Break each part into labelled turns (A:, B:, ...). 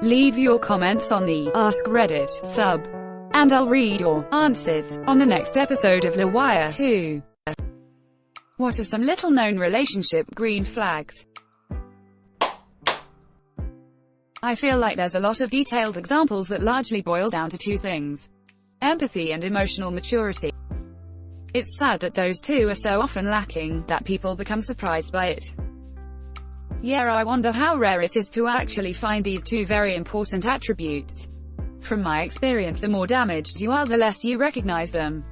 A: Leave your comments on the Ask Reddit sub, and I'll read your answers on the next episode of LWIAR 2. What are some little-known relationship green flags? I feel like there's a lot of detailed examples that largely boil down to two things: empathy and emotional maturity. It's sad that those two are so often lacking, that people become surprised by it. Yeah, I wonder how rare it is to actually find these two very important attributes. From my experience, the more damaged you are, the less you recognize them.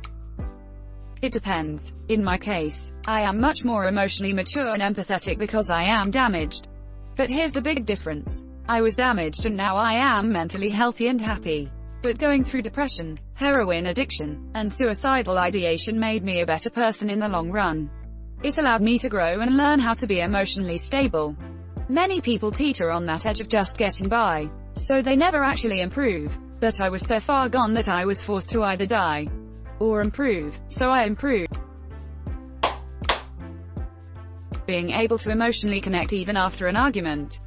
A: It depends. In my case, I am much more emotionally mature and empathetic because I am damaged. But here's the big difference. I was damaged and now I am mentally healthy and happy. But going through depression, heroin addiction, and suicidal ideation made me a better person in the long run. It allowed me to grow and learn how to be emotionally stable. Many people teeter on that edge of just getting by, so they never actually improve. But I was so far gone that I was forced to either die or improve, so I improved. Being able to emotionally connect even after an argument.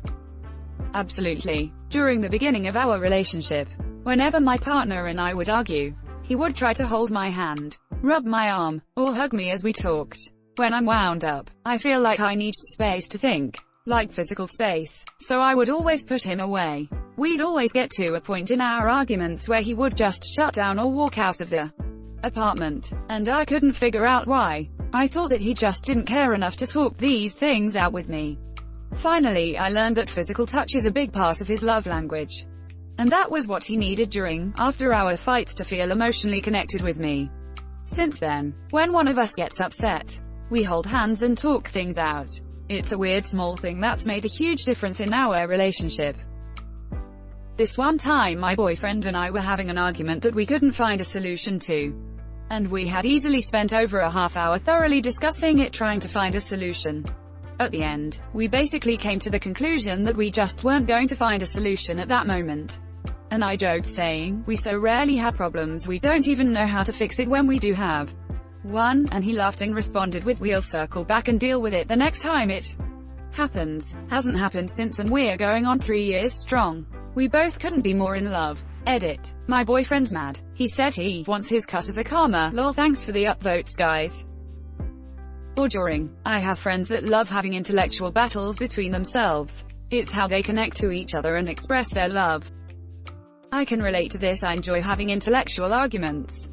A: Absolutely. During the beginning of our relationship, whenever my partner and I would argue, he would try to hold my hand, rub my arm, or hug me as we talked. When I'm wound up, I feel like I need space to think, like physical space, so I would always put him away. We'd always get to a point in our arguments where he would just shut down or walk out of the apartment, and I couldn't figure out why. I thought that he just didn't care enough to talk these things out with me. Finally, I learned that physical touch is a big part of his love language. And that was what he needed after our fights, to feel emotionally connected with me. Since then, when one of us gets upset, we hold hands and talk things out. It's a weird small thing that's made a huge difference in our relationship. This one time my boyfriend and I were having an argument that we couldn't find a solution to. And we had easily spent over a half hour thoroughly discussing it, trying to find a solution. At the end, we basically came to the conclusion that we just weren't going to find a solution at that moment. And I joked saying, we so rarely have problems we don't even know how to fix it when we do have one, and he laughed and responded with, we'll circle back and deal with it the next time it happens. Hasn't happened since, and we're going on 3 years strong. We both couldn't be more in love. Edit. My boyfriend's mad. He said he wants his cut of the karma. Lol, thanks for the upvotes, guys. Or during. I have friends that love having intellectual battles between themselves. It's how they connect to each other and express their love. I can relate to this. I enjoy having intellectual arguments.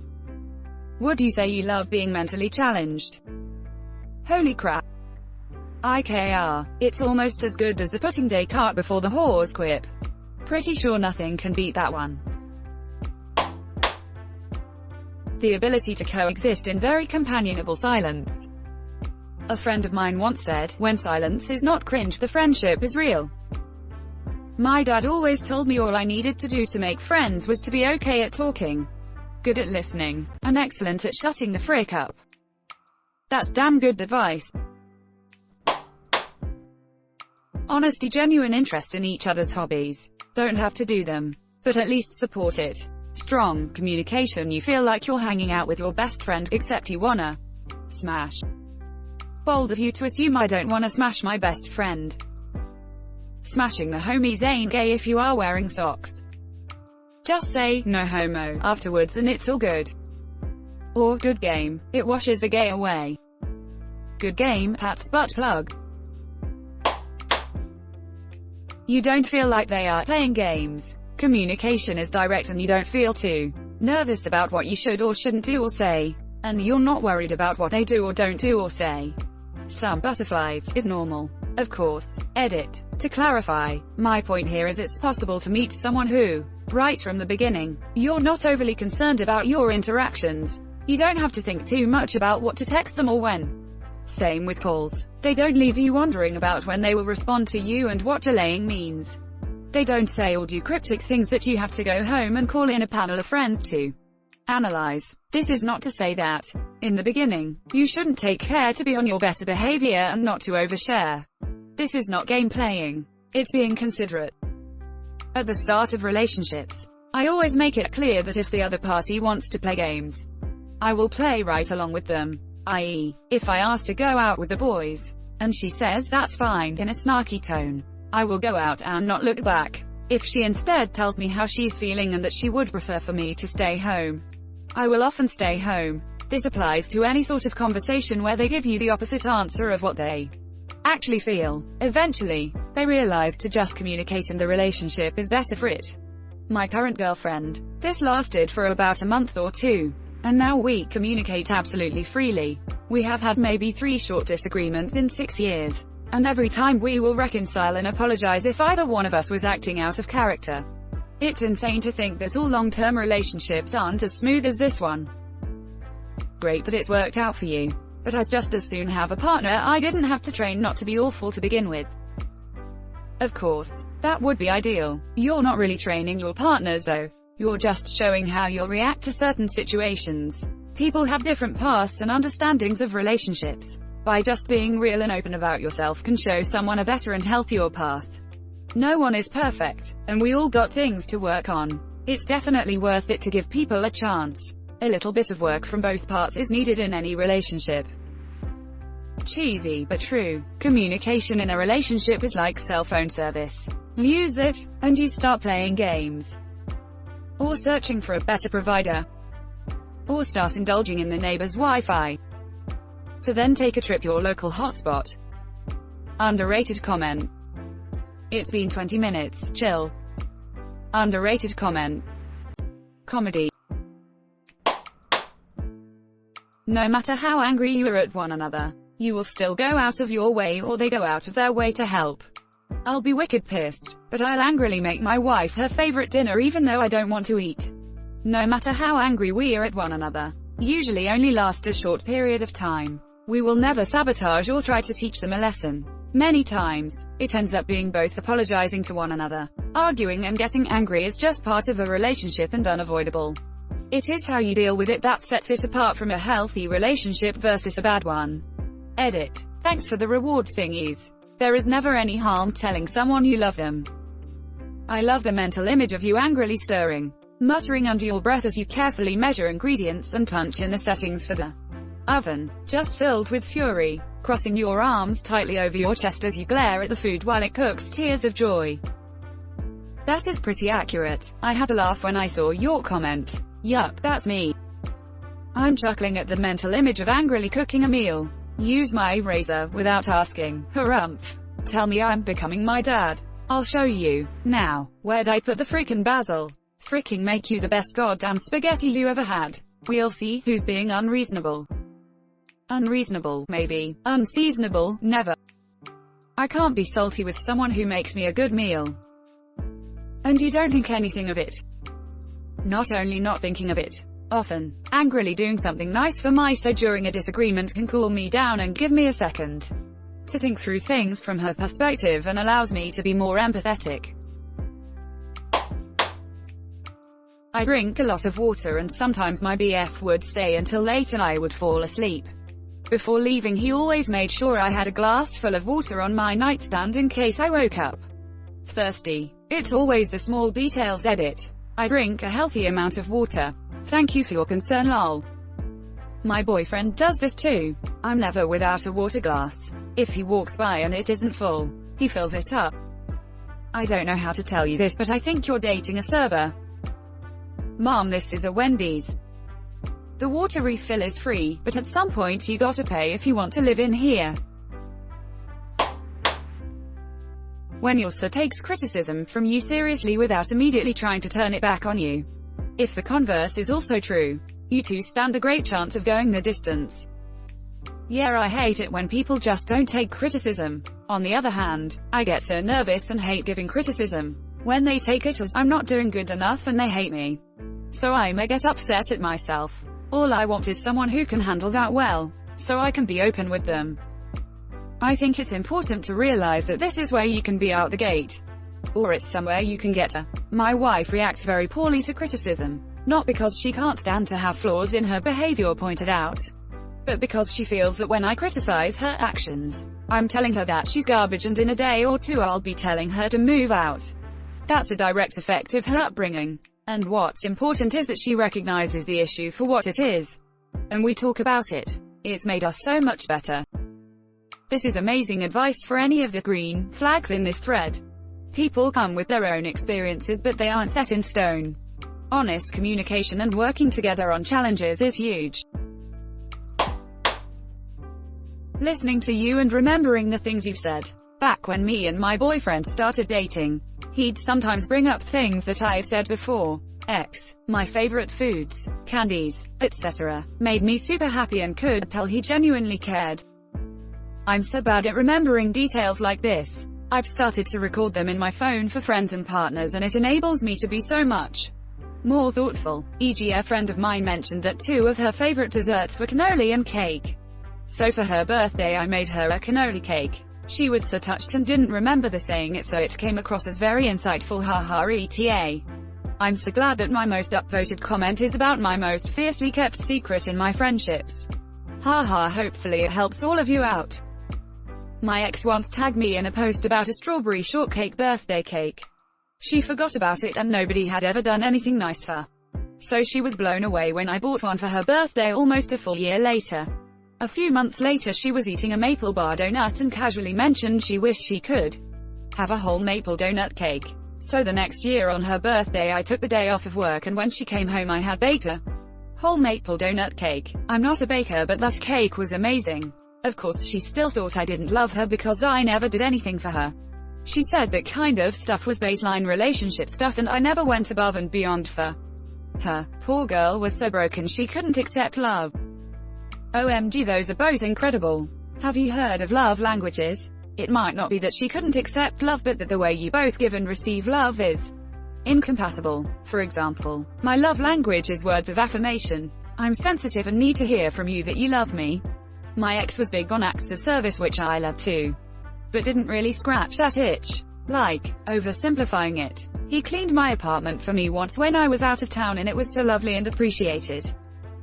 A: Would you say you love being mentally challenged? Holy crap. IKR. It's almost as good as the putting day cart before the horse quip. Pretty sure nothing can beat that one. The ability to coexist in very companionable silence. A friend of mine once said, when silence is not cringe, the friendship is real. My dad always told me all I needed to do to make friends was to be okay at talking, good at listening, and excellent at shutting the frick up. That's damn good advice. Honesty, genuine interest in each other's hobbies. Don't have to do them, but at least support it. Strong communication. You feel like you're hanging out with your best friend, except you wanna smash. Bold of you to assume I don't wanna smash my best friend. Smashing the homies ain't gay if you are wearing socks. Just say, no homo, afterwards and it's all good. Or, good game. It washes the gay away. Good game, Pat's butt plug. You don't feel like they are playing games. Communication is direct and you don't feel too nervous about what you should or shouldn't do or say. And you're not worried about what they do or don't do or say. Some butterflies is normal. Of course. Edit. To clarify, my point here is it's possible to meet someone who, right from the beginning, you're not overly concerned about your interactions. You don't have to think too much about what to text them or when. Same with calls. They don't leave you wondering about when they will respond to you and what delaying means. They don't say or do cryptic things that you have to go home and call in a panel of friends to analyze. This is not to say that, in the beginning, you shouldn't take care to be on your better behavior and not to overshare. This is not game playing. It's being considerate. At the start of relationships, I always make it clear that if the other party wants to play games, I will play right along with them. I.e., if I ask to go out with the boys, and she says that's fine in a snarky tone, I will go out and not look back. If she instead tells me how she's feeling and that she would prefer for me to stay home, I will often stay home. This applies to any sort of conversation where they give you the opposite answer of what they actually feel. Eventually, they realize to just communicate and the relationship is better for it. My current girlfriend. This lasted for about a month or two, and now we communicate absolutely freely. We have had maybe 3 short disagreements in 6 years, and every time we will reconcile and apologize if either one of us was acting out of character. It's insane to think that all long-term relationships aren't as smooth as this one. Great that it's worked out for you, but I'd just as soon have a partner I didn't have to train not to be awful to begin with. Of course, that would be ideal. You're not really training your partners though. You're just showing how you'll react to certain situations. People have different pasts and understandings of relationships. By just being real and open about yourself can show someone a better and healthier path. No one is perfect, and we all got things to work on. It's definitely worth it to give people a chance. A little bit of work from both parts is needed in any relationship. Cheesy but true. Communication in a relationship is like cell phone service. Use it, and you start playing games, or searching for a better provider, or start indulging in the neighbor's Wi-Fi, to then take a trip to your local hotspot. Underrated comment. It's been 20 minutes, chill. Underrated comment. Comedy. No matter how angry you are at one another, you will still go out of your way or they go out of their way to help. I'll be wicked pissed, but I'll angrily make my wife her favorite dinner even though I don't want to eat. No matter how angry we are at one another, usually only last a short period of time. We will never sabotage or try to teach them a lesson. Many times, it ends up being both apologizing to one another. Arguing and getting angry is just part of a relationship and unavoidable. It is how you deal with it that sets it apart from a healthy relationship versus a bad one. Edit. Thanks for the rewards thingies. There is never any harm telling someone you love them. I love the mental image of you angrily stirring, muttering under your breath as you carefully measure ingredients and punch in the settings for the oven, just filled with fury, crossing your arms tightly over your chest as you glare at the food while it cooks, tears of joy. That is pretty accurate. I had a laugh when I saw your comment. Yup, that's me. I'm chuckling at the mental image of angrily cooking a meal. Use my razor without asking. Harumph. Tell me I'm becoming my dad. I'll show you. Now, where'd I put the frickin' basil? Fricking make you the best goddamn spaghetti you ever had. We'll see who's being unreasonable. Unreasonable, maybe. Unseasonable, never. I can't be salty with someone who makes me a good meal. And you don't think anything of it. Not only not thinking of it, often, angrily doing something nice for myself during a disagreement can cool me down and give me a second to think through things from her perspective and allows me to be more empathetic. I drink a lot of water and sometimes my BF would stay until late and I would fall asleep. Before leaving he always made sure I had a glass full of water on my nightstand in case I woke up thirsty. It's always the small details. Edit. I drink a healthy amount of water. Thank you for your concern, lol. My boyfriend does this too. I'm never without a water glass. If he walks by and it isn't full, he fills it up. I don't know how to tell you this, but I think you're dating a server. Mom, this is a Wendy's. The water refill is free, but at some point you gotta pay if you want to live in here. When your sir takes criticism from you seriously without immediately trying to turn it back on you. If the converse is also true, you two stand a great chance of going the distance. Yeah, I hate it when people just don't take criticism. On the other hand, I get so nervous and hate giving criticism when they take it as I'm not doing good enough and they hate me. So I may get upset at myself. All I want is someone who can handle that well, so I can be open with them. I think it's important to realize that this is where you can be out the gate. Or it's somewhere you can get to. My wife reacts very poorly to criticism. Not because she can't stand to have flaws in her behavior pointed out, but because she feels that when I criticize her actions, I'm telling her that she's garbage and in a day or two I'll be telling her to move out. That's a direct effect of her upbringing. And what's important is that she recognizes the issue for what it is. And we talk about it. It's made us so much better. This is amazing advice for any of the green flags in this thread. People come with their own experiences, but they aren't set in stone. Honest communication and working together on challenges is huge. Listening to you and remembering the things you've said. Back when me and my boyfriend started dating, he'd sometimes bring up things that I've said before. My favorite foods, candies, etc. Made me super happy and could tell he genuinely cared. I'm so bad at remembering details like this. I've started to record them in my phone for friends and partners, and it enables me to be so much more thoughtful. E.g., a friend of mine mentioned that 2 of her favorite desserts were cannoli and cake. So for her birthday I made her a cannoli cake. She was so touched and didn't remember the saying it, so it came across as very insightful, haha eta. I'm so glad that my most upvoted comment is about my most fiercely kept secret in my friendships. Haha, hopefully it helps all of you out. My ex once tagged me in a post about a strawberry shortcake birthday cake. She forgot about it and nobody had ever done anything nice for her. So she was blown away when I bought one for her birthday almost a full year later. A few months later she was eating a maple bar donut and casually mentioned she wished she could have a whole maple donut cake. So the next year on her birthday I took the day off of work, and when she came home I had baked a whole maple donut cake. I'm not a baker, but that cake was amazing. Of course she still thought I didn't love her because I never did anything for her. She said that kind of stuff was baseline relationship stuff and I never went above and beyond for her. Poor girl was so broken she couldn't accept love. OMG, those are both incredible. Have you heard of love languages? It might not be that she couldn't accept love, but that the way you both give and receive love is incompatible. For example, my love language is words of affirmation. I'm sensitive and need to hear from you that you love me. My ex was big on acts of service, which I love too, but didn't really scratch that itch. Like, oversimplifying it. He cleaned my apartment for me once when I was out of town and it was so lovely and appreciated.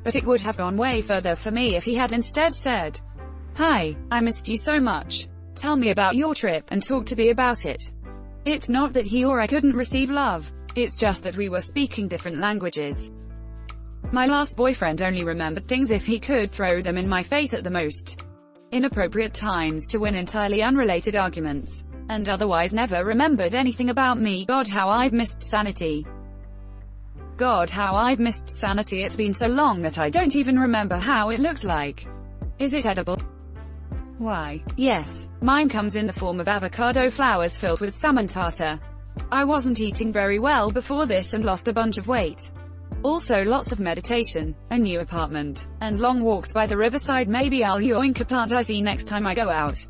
A: But it would have gone way further for me if he had instead said, "Hi, I missed you so much. Tell me about your trip," and talk to me about it. It's not that he or I couldn't receive love. It's just that we were speaking different languages. My last boyfriend only remembered things if he could throw them in my face at the most inappropriate times to win entirely unrelated arguments, and otherwise never remembered anything about me. God, how I've missed sanity. God, how I've missed sanity. It's been so long that I don't even remember how it looks like. Is it edible? Why? Yes. Mine comes in the form of avocado flowers filled with salmon tartar. I wasn't eating very well before this and lost a bunch of weight. Also lots of meditation, a new apartment, and long walks by the riverside. Maybe I'll yoink a plant I see next time I go out.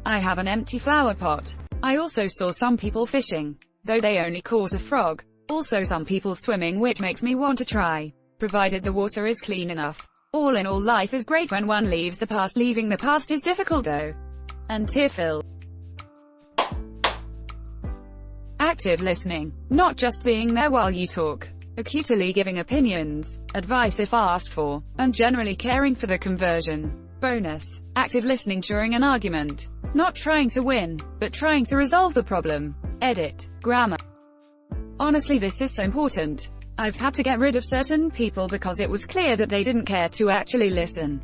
A: I have an empty flower pot. I also saw some people fishing, though they only caught a frog. Also some people swimming, which makes me want to try, provided the water is clean enough. All in all, life is great when one leaves the past. Leaving the past is difficult though, and tear-filled. Active listening. Not just being there while you talk. Acutely giving opinions, advice if asked for, and generally caring for the conversion. Bonus. Active listening during an argument. Not trying to win, but trying to resolve the problem. Edit. Grammar. Honestly, this is so important. I've had to get rid of certain people because it was clear that they didn't care to actually listen.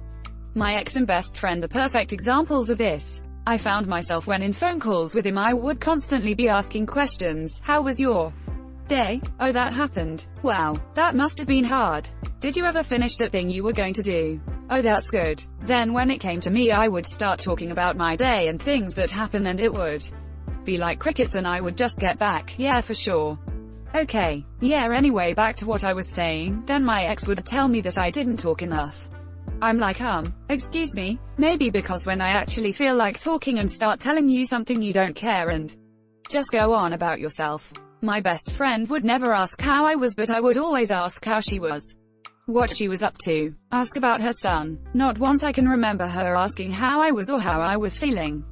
A: My ex and best friend are perfect examples of this. I found myself when in phone calls with him I would constantly be asking questions. How was your day? Oh, that happened. Wow, that must have been hard. Did you ever finish that thing you were going to do? Oh, that's good. Then when it came to me I would start talking about my day and things that happened, and it would be like crickets and I would just get back, yeah, for sure. Okay, yeah, anyway, back to what I was saying. Then my ex would tell me that I didn't talk enough. I'm like, excuse me? Maybe because when I actually feel like talking and start telling you something you don't care and just go on about yourself. My best friend would never ask how I was, but I would always ask how she was, what she was up to, ask about her son. Not once I can remember her asking how I was or how I was feeling.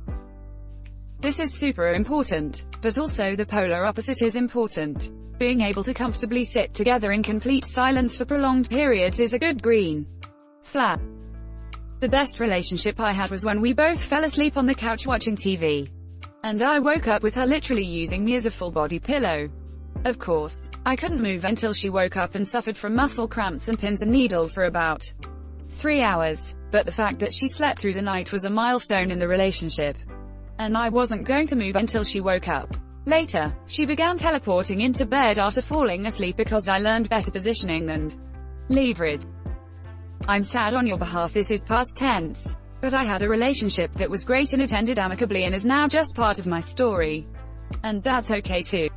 A: This is super important, but also the polar opposite is important. Being able to comfortably sit together in complete silence for prolonged periods is a good green flag. The best relationship I had was when we both fell asleep on the couch watching TV, and I woke up with her literally using me as a full-body pillow. Of course, I couldn't move until she woke up and suffered from muscle cramps and pins and needles for about 3 hours, but the fact that she slept through the night was a milestone in the relationship, and I wasn't going to move until she woke up. Later, she began teleporting into bed after falling asleep because I learned better positioning and leverage. I'm sad on your behalf, this is past tense. But I had a relationship that was great and it ended amicably and is now just part of my story. And that's okay too.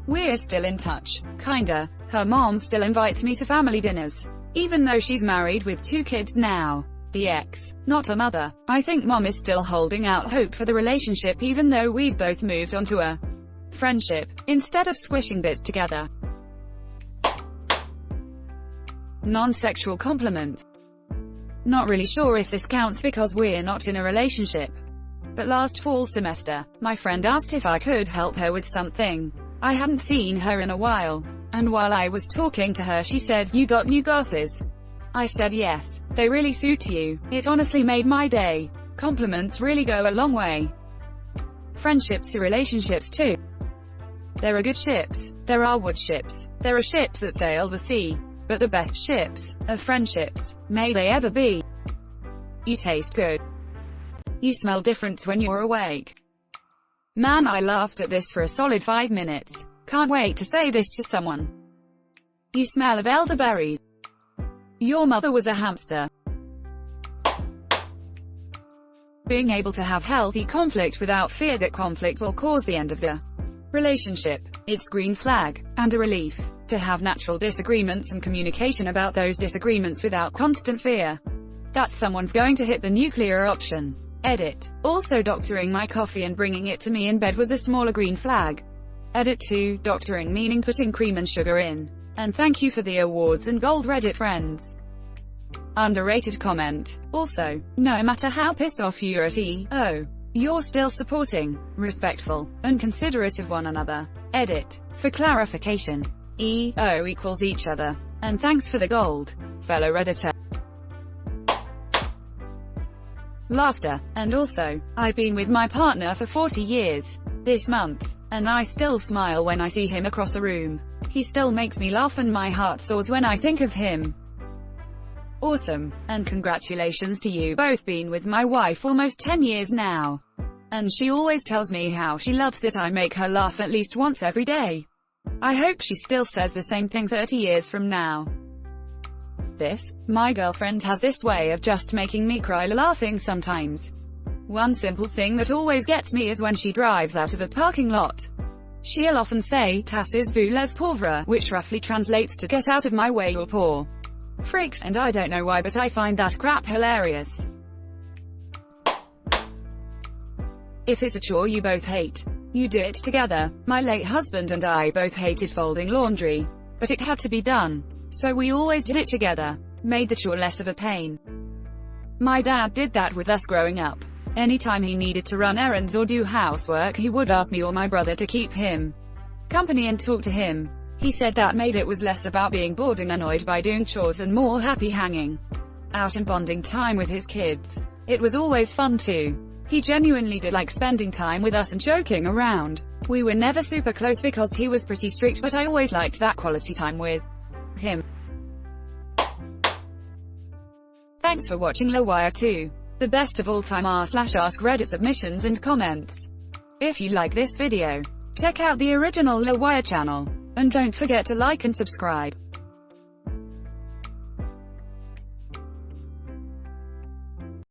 A: We're still in touch. Kinda. Her mom still invites me to family dinners. Even though she's married with 2 kids now. The ex, not a mother. I think mom is still holding out hope for the relationship even though we've both moved on to a friendship, instead of squishing bits together. Non-sexual compliment. Not really sure if this counts because we're not in a relationship. But last fall semester, my friend asked if I could help her with something. I hadn't seen her in a while. And while I was talking to her she said, "You got new glasses?" I said yes, they really suit you. It honestly made my day. Compliments really go a long way. Friendships are relationships too. There are good ships, there are wood ships, there are ships that sail the sea. But the best ships are friendships, may they ever be. You taste good. You smell different when you're awake. Man, I laughed at this for a solid 5 minutes. Can't wait to say this to someone. You smell of elderberries. Your mother was a hamster. Being able to have healthy conflict without fear that conflict will cause the end of the relationship. It's green flag, and a relief, to have natural disagreements and communication about those disagreements without constant fear that someone's going to hit the nuclear option. Edit. Also, doctoring my coffee and bringing it to me in bed was a smaller green flag. Edit 2. Doctoring meaning putting cream and sugar in. And thank you for the awards and gold Reddit friends. Underrated comment. Also, no matter how pissed off you're at you're still supporting, respectful, and considerate of one another. Edit. For clarification. equals each other. And thanks for the gold, fellow Redditor. Laughter. And also, I've been with my partner for 40 years this month, and I still smile when I see him across a room. He still makes me laugh and my heart soars when I think of him. Awesome. And congratulations to you both. Been with my wife almost 10 years now. And she always tells me how she loves that I make her laugh at least once every day. I hope she still says the same thing 30 years from now. My girlfriend has this way of just making me cry laughing sometimes. One simple thing that always gets me is when she drives out of a parking lot. She'll often say, "Tassez-vous les pauvres," which roughly translates to "get out of my way, you poor freaks," and I don't know why, but I find that crap hilarious. If it's a chore you both hate, you do it together. My late husband and I both hated folding laundry, but it had to be done, so we always did it together. Made the chore less of a pain. My dad did that with us growing up. Anytime he needed to run errands or do housework, he would ask me or my brother to keep him company and talk to him. He said that made it was less about being bored and annoyed by doing chores and more happy hanging out and bonding time with his kids. It was always fun too. He genuinely did like spending time with us and joking around. We were never super close because he was pretty strict, but I always liked that quality time with him. Thanks for watching LWIAR 2. The best of all time r/AskReddit submissions and comments. If you like this video, check out the original LWIAR channel. And don't forget to like and subscribe.